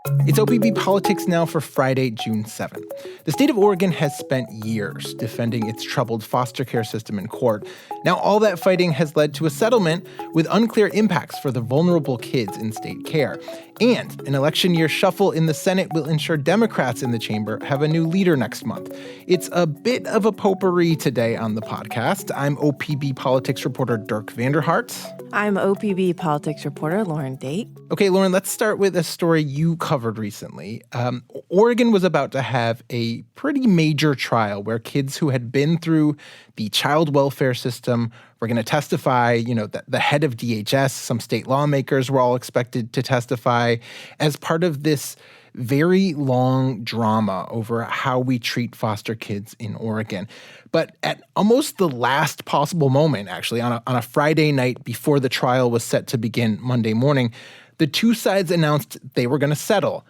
It's OPB Politics Now for Friday, June 7th. The state of Oregon has spent years defending its troubled foster care system in court. Now, all that fighting has led to a settlement with unclear impacts for the vulnerable kids in state care. And an election year shuffle in the Senate will ensure Democrats in the chamber have a new leader next month. It's a bit of a potpourri today on the podcast. I'm OPB Politics reporter Dirk Vanderhart. I'm OPB Politics reporter Lauren Date. Okay, Lauren, let's start with a story you covered recently. Oregon was about to have a pretty major trial where kids who had been through the child welfare system were going to testify. The head of DHS, some state lawmakers were all expected to testify as part of this very long drama over how we treat foster kids in Oregon. But at almost the last possible moment, actually, on a Friday night before the trial was set to begin Monday morning, the two sides announced they were going to settle.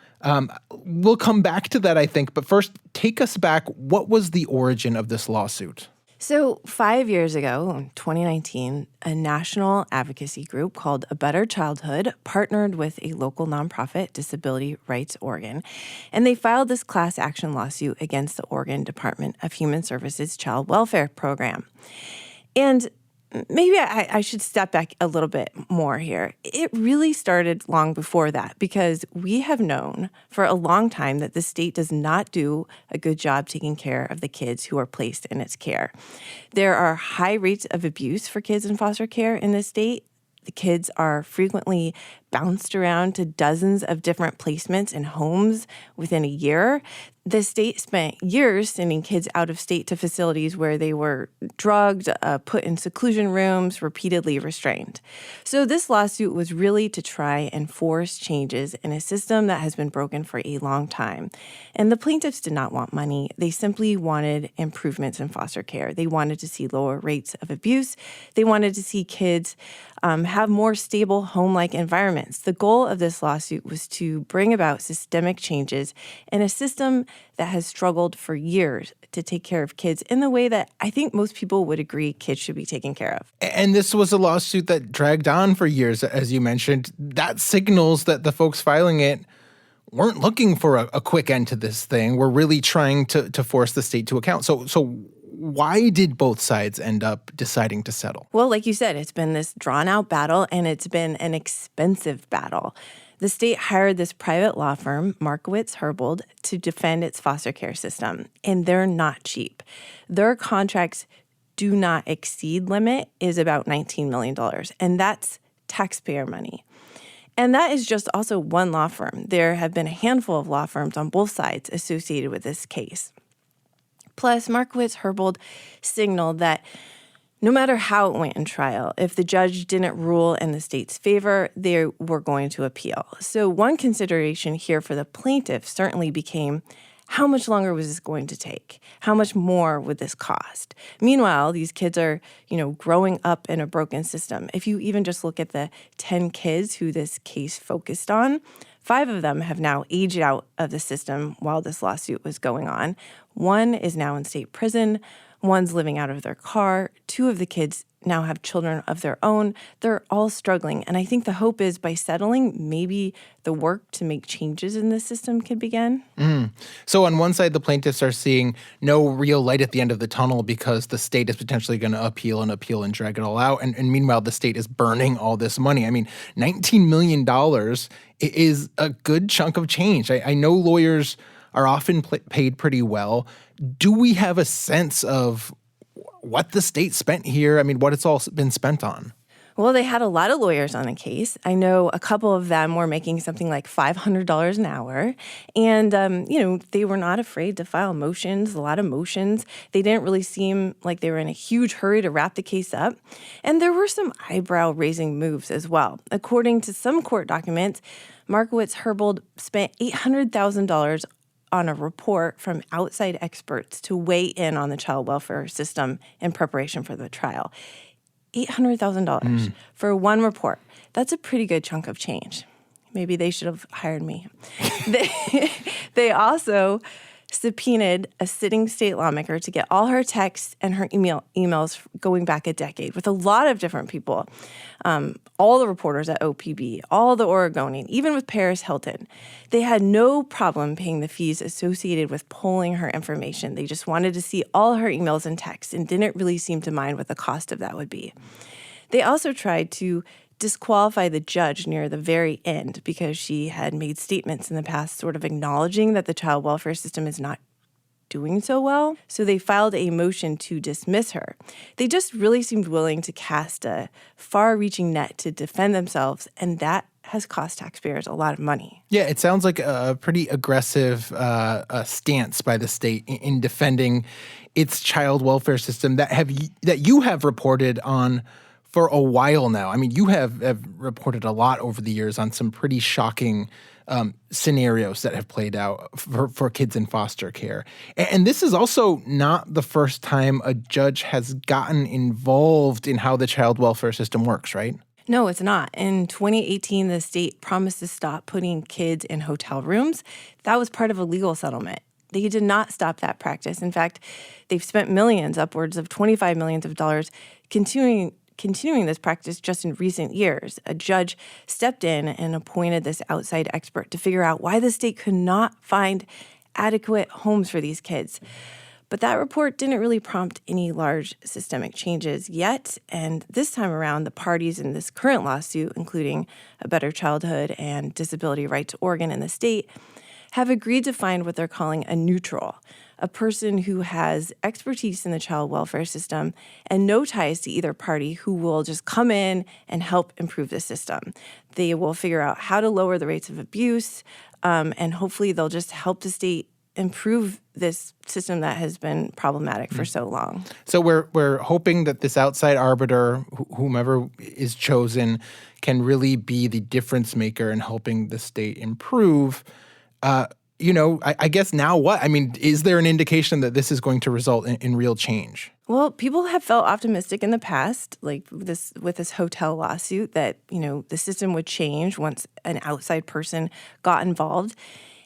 We'll come back to that, I think. But first, take us back. What was the origin of this lawsuit? So 5 years ago, in 2019, a national advocacy group called A Better Childhood partnered with a local nonprofit, Disability Rights Oregon, and they filed this class action lawsuit against the Oregon Department of Human Services Child Welfare Program. And maybe I should step back a little bit more here. It really started long before that because we have known for a long time that the state does not do a good job taking care of the kids who are placed in its care. There are high rates of abuse for kids in foster care in this state. The kids are frequently bounced around to dozens of different placements and homes within a year. The state spent years sending kids out of state to facilities where they were drugged, put in seclusion rooms, repeatedly restrained. So this lawsuit was really to try and force changes in a system that has been broken for a long time. And the plaintiffs did not want money. They simply wanted improvements in foster care. They wanted to see lower rates of abuse. They wanted to see kids have more stable home-like environments. The goal of this lawsuit was to bring about systemic changes in a system that has struggled for years to take care of kids in the way that I think most people would agree kids should be taken care of. And this was a lawsuit that dragged on for years, as you mentioned. That signals that the folks filing it weren't looking for a quick end to this thing. We're really trying to force the state to account. So why did both sides end up deciding to settle? Well, like you said, it's been this drawn-out battle, and it's been an expensive battle. The state hired this private law firm, Markowitz Herbold, to defend its foster care system, and they're not cheap. Their contract's do not exceed limit is about $19 million, and that's taxpayer money. And that is just also one law firm. There have been a handful of law firms on both sides associated with this case. Plus, Markowitz Herbold signaled that no matter how it went in trial, if the judge didn't rule in the state's favor, they were going to appeal. So one consideration here for the plaintiff certainly became, how much longer was this going to take? How much more would this cost? Meanwhile, these kids are, growing up in a broken system. If you even just look at the 10 kids who this case focused on, 5 of them have now aged out of the system while this lawsuit was going on. 1 is now in state prison. 1's living out of their car. 2 of the kids now have children of their own. They're all struggling. And I think the hope is by settling, maybe the work to make changes in this system can begin. So on one side, the plaintiffs are seeing no real light at the end of the tunnel because the state is potentially going to appeal and drag it all out. And meanwhile, the state is burning all this money. I mean, $19 million is a good chunk of change. I know lawyers are often paid pretty well. Do we have a sense of what the state spent here? I mean, what it's all been spent on? Well, they had a lot of lawyers on the case. I know a couple of them were making something like $500 an hour. And, they were not afraid to file motions, a lot of motions. They didn't really seem like they were in a huge hurry to wrap the case up. And there were some eyebrow-raising moves as well. According to some court documents, Markowitz Herbold spent $800,000 on a report from outside experts to weigh in on the child welfare system in preparation for the trial. $800,000 for one report. That's a pretty good chunk of change. Maybe they should have hired me. They also subpoenaed a sitting state lawmaker to get all her texts and her emails going back a decade with a lot of different people, all the reporters at OPB, all the Oregonian, even with Paris Hilton. They had no problem paying the fees associated with pulling her information. They just wanted to see all her emails and texts and didn't really seem to mind what the cost of that would be. They also tried to disqualify the judge near the very end because she had made statements in the past sort of acknowledging that the child welfare system is not doing so well. So they filed a motion to dismiss her. They just really seemed willing to cast a far-reaching net to defend themselves, and that has cost taxpayers a lot of money. Yeah, it sounds like a pretty aggressive stance by the state in defending its child welfare system that you have reported on for a while now. I mean, you have reported a lot over the years on some pretty shocking scenarios that have played out for kids in foster care. And this is also not the first time a judge has gotten involved in how the child welfare system works, right? No, it's not. In 2018, the state promised to stop putting kids in hotel rooms. That was part of a legal settlement. They did not stop that practice. In fact, they've spent millions, upwards of $25 million, continuing this practice just in recent years. A judge stepped in and appointed this outside expert to figure out why the state could not find adequate homes for these kids. But that report didn't really prompt any large systemic changes yet. And this time around, the parties in this current lawsuit, including A Better Childhood and Disability Rights Oregon and the state, have agreed to find what they're calling a neutral, a person who has expertise in the child welfare system and no ties to either party, who will just come in and help improve the system. They will figure out how to lower the rates of abuse, and hopefully they'll just help the state improve this system that has been problematic for so long. So we're hoping that this outside arbiter, whomever is chosen, can really be the difference maker in helping the state improve. I guess now what? I mean, is there an indication that this is going to result in real change? Well, people have felt optimistic in the past, like with this hotel lawsuit, that, the system would change once an outside person got involved,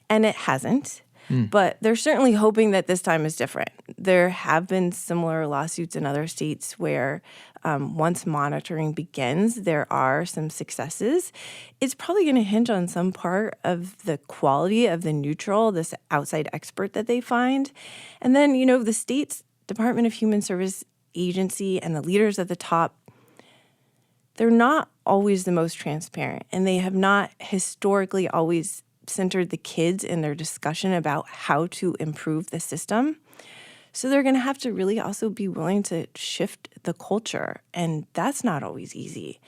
and it hasn't. But they're certainly hoping that this time is different. There have been similar lawsuits in other states where once monitoring begins, there are some successes. It's probably going to hinge on some part of the quality of the neutral, this outside expert that they find. And then, the state's Department of Human Service agency and the leaders at the top, they're not always the most transparent, and they have not historically always centered the kids in their discussion about how to improve the system. So they're going to have to really also be willing to shift the culture, and that's not always easy.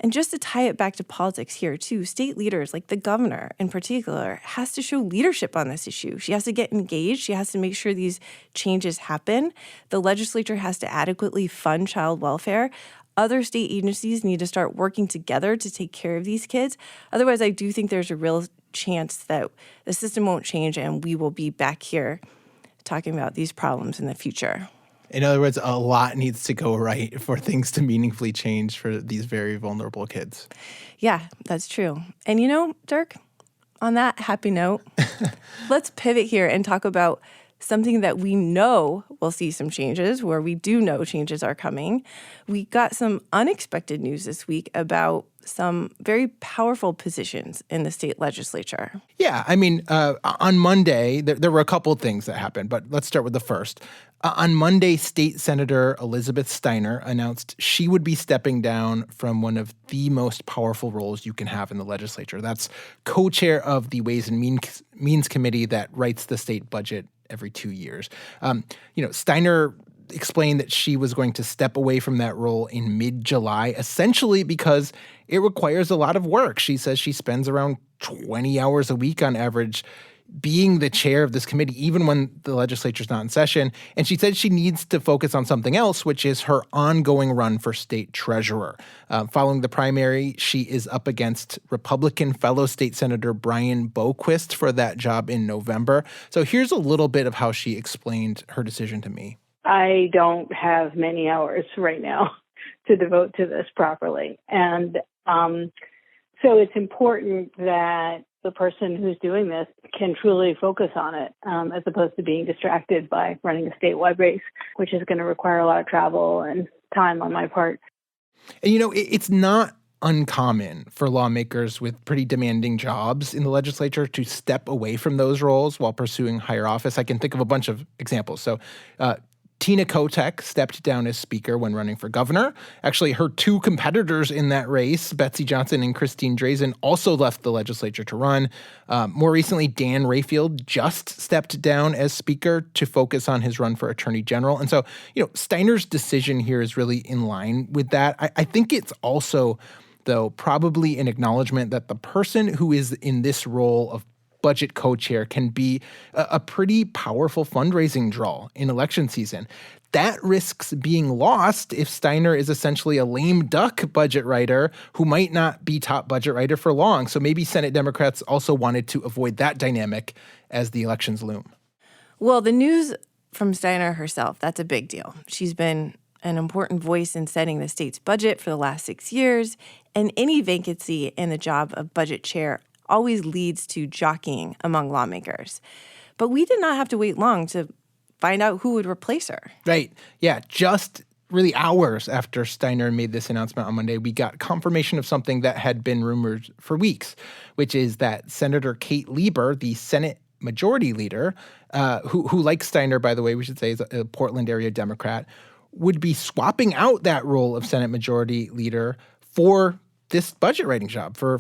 And just to tie it back to politics here too, state leaders, like the governor in particular, has to show leadership on this issue. She has to get engaged. She has to make sure these changes happen. The legislature has to adequately fund child welfare. Other state agencies need to start working together to take care of these kids. Otherwise, I do think there's a real chance that the system won't change and we will be back here talking about these problems in the future. In other words, a lot needs to go right for things to meaningfully change for these very vulnerable kids. Yeah, that's true. And Dirk, on that happy note, let's pivot here and talk about something that we know will see some changes, where we do know changes are coming. We got some unexpected news this week about some very powerful positions in the state legislature. Yeah, I mean, on Monday, there were a couple of things that happened, but let's start with the first. On Monday, State Senator Elizabeth Steiner announced she would be stepping down from one of the most powerful roles you can have in the legislature. That's co-chair of the Ways and Means Committee that writes the state budget every 2 years. Steiner explained that she was going to step away from that role in mid-July, essentially because it requires a lot of work. She says she spends around 20 hours a week on average being the chair of this committee, even when the legislature's not in session. And she said she needs to focus on something else, which is her ongoing run for state treasurer. Following the primary, she is up against Republican fellow state senator Brian Boquist for that job in November. So here's a little bit of how she explained her decision to me. I don't have many hours right now to devote to this properly. And so it's important that the person who's doing this can truly focus on it, as opposed to being distracted by running a statewide race, which is going to require a lot of travel and time on my part. And, it's not uncommon for lawmakers with pretty demanding jobs in the legislature to step away from those roles while pursuing higher office. I can think of a bunch of examples. So Tina Kotek stepped down as Speaker when running for governor. Actually, her two competitors in that race, Betsy Johnson and Christine Drazan, also left the legislature to run. More recently, Dan Rayfield just stepped down as Speaker to focus on his run for Attorney General. And so, Steiner's decision here is really in line with that. I think it's also, though, probably an acknowledgement that the person who is in this role of budget co-chair can be a pretty powerful fundraising draw in election season. That risks being lost if Steiner is essentially a lame duck budget writer who might not be top budget writer for long. So maybe Senate Democrats also wanted to avoid that dynamic as the elections loom. Well, the news from Steiner herself, that's a big deal. She's been an important voice in setting the state's budget for the last 6 years, and any vacancy in the job of budget chair always leads to jockeying among lawmakers. But we did not have to wait long to find out who would replace her. Right. Yeah. Just really hours after Steiner made this announcement on Monday, we got confirmation of something that had been rumored for weeks, which is that Senator Kate Lieber, the Senate Majority Leader, who like Steiner, by the way, we should say is a Portland area Democrat, would be swapping out that role of Senate Majority Leader for this budget writing job for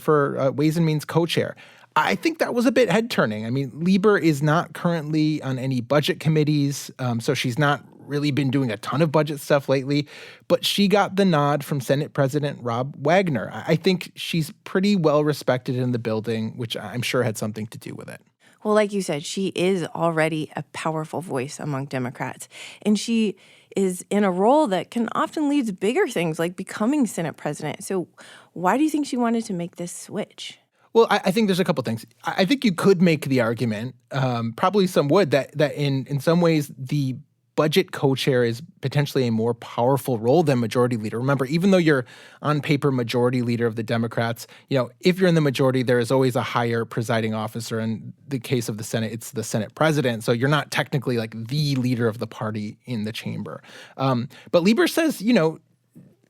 Ways and Means co-chair. I think that was a bit head-turning. I mean, Lieber is not currently on any budget committees, so she's not really been doing a ton of budget stuff lately, but she got the nod from Senate President Rob Wagner. I think she's pretty well respected in the building, which I'm sure had something to do with it. Well, like you said, she is already a powerful voice among Democrats, and she is in a role that can often lead to bigger things like becoming Senate president. So why do you think she wanted to make this switch? Well, I think there's a couple things. I think you could make the argument, probably some would, that in some ways the budget co-chair is potentially a more powerful role than majority leader. Remember, even though you're on paper majority leader of the Democrats, if you're in the majority, there is always a higher presiding officer. In the case of the Senate, it's the Senate president. So you're not technically like the leader of the party in the chamber. But Lieber says,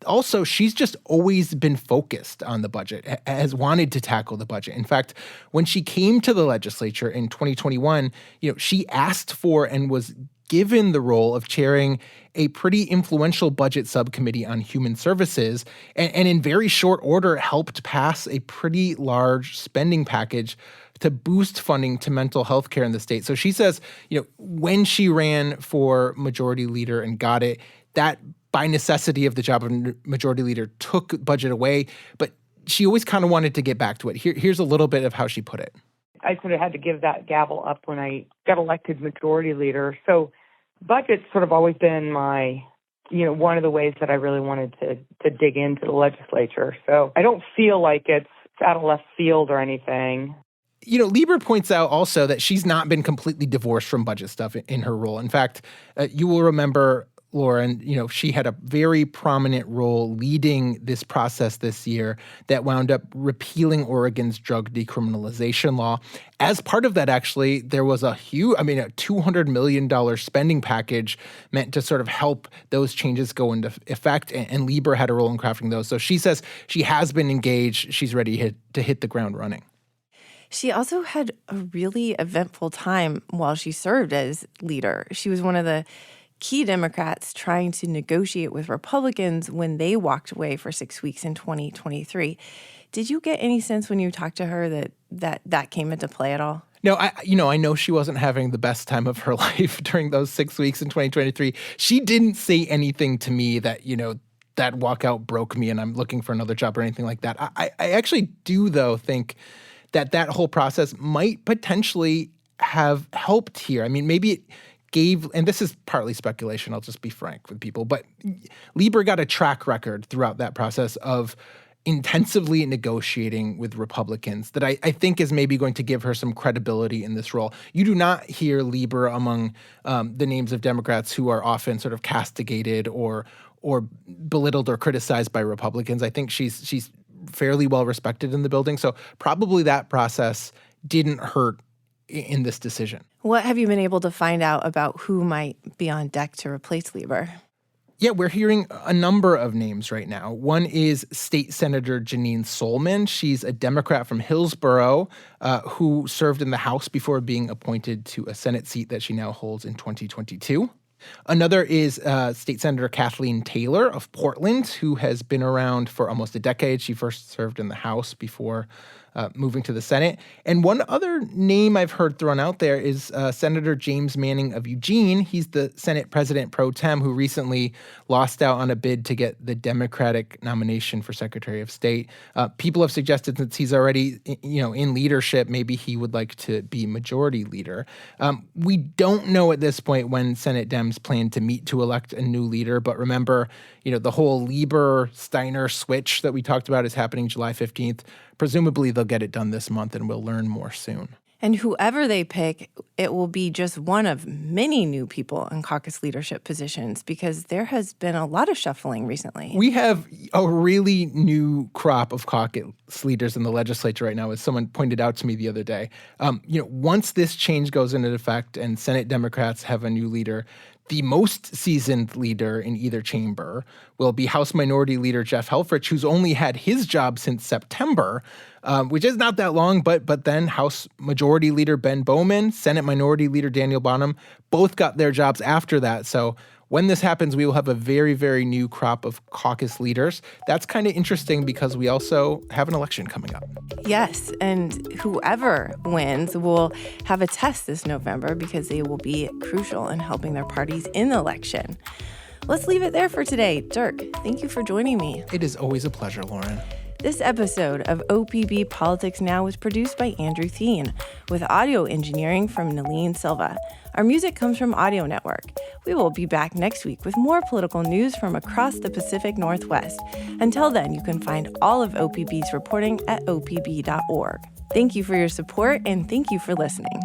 also, she's just always been focused on the budget, has wanted to tackle the budget. In fact, when she came to the legislature in 2021, she asked for and was given the role of chairing a pretty influential budget subcommittee on human services, and in very short order helped pass a pretty large spending package to boost funding to mental health care in the state. So she says, when she ran for majority leader and got it, that by necessity of the job of majority leader took budget away, but she always kind of wanted to get back to it. Here's a little bit of how she put it. I sort of had to give that gavel up when I got elected majority leader. So budget's sort of always been my, one of the ways that I really wanted to dig into the legislature. So I don't feel like it's out of left field or anything. Lieber points out also that she's not been completely divorced from budget stuff in her role. In fact, you will remember, Lauren, she had a very prominent role leading this process this year that wound up repealing Oregon's drug decriminalization law. As part of that, actually, there was a $200 million spending package meant to sort of help those changes go into effect, and Lieber had a role in crafting those. So she says she has been engaged. She's ready to hit the ground running. She also had a really eventful time while she served as leader. She was one of the key Democrats trying to negotiate with Republicans when they walked away for 6 weeks in 2023. Did you get any sense when you talked to her that came into play at all? No, I know she wasn't having the best time of her life during those 6 weeks in 2023. She didn't say anything to me that, that walkout broke me and I'm looking for another job or anything like that. I actually do, though, think that whole process might potentially have helped here. I mean, maybe it gave, and this is partly speculation, I'll just be frank with people, but Lieber got a track record throughout that process of intensively negotiating with Republicans that I think is maybe going to give her some credibility in this role. You do not hear Lieber among the names of Democrats who are often sort of castigated or belittled or criticized by Republicans. I think she's fairly well respected in the building. So probably that process didn't hurt in this decision. What have you been able to find out about who might be on deck to replace Lieber? Yeah, we're hearing a number of names right now. One is State Senator Janine Solman. She's a Democrat from Hillsborough who served in the House before being appointed to a Senate seat that she now holds in 2022. Another is State Senator Kathleen Taylor of Portland, who has been around for almost a decade. She first served in the House before moving to the Senate. And one other name I've heard thrown out there is Senator James Manning of Eugene. He's the Senate President pro tem who recently lost out on a bid to get the Democratic nomination for Secretary of State. People have suggested since he's already, in leadership, maybe he would like to be majority leader. We don't know at this point when Senate Dems plan to meet to elect a new leader. But remember, the whole Lieber-Steiner switch that we talked about is happening July 15th. Presumably, they'll get it done this month, and we'll learn more soon. And whoever they pick, it will be just one of many new people in caucus leadership positions because there has been a lot of shuffling recently. We have a really new crop of caucus leaders in the legislature right now, as someone pointed out to me the other day. Once this change goes into effect and Senate Democrats have a new leader, the most seasoned leader in either chamber will be House Minority Leader Jeff Helfrich, who's only had his job since September, which is not that long, but then House Majority Leader Ben Bowman, Senate Minority Leader Daniel Bonham, both got their jobs after that. So when this happens, we will have a very, very new crop of caucus leaders. That's kind of interesting because we also have an election coming up. Yes, and whoever wins will have a test this November because they will be crucial in helping their parties in the election. Let's leave it there for today. Dirk, thank you for joining me. It is always a pleasure, Lauren. This episode of OPB Politics Now was produced by Andrew Thien, with audio engineering from Nalene Silva. Our music comes from Audio Network. We will be back next week with more political news from across the Pacific Northwest. Until then, you can find all of OPB's reporting at opb.org. Thank you for your support, and thank you for listening.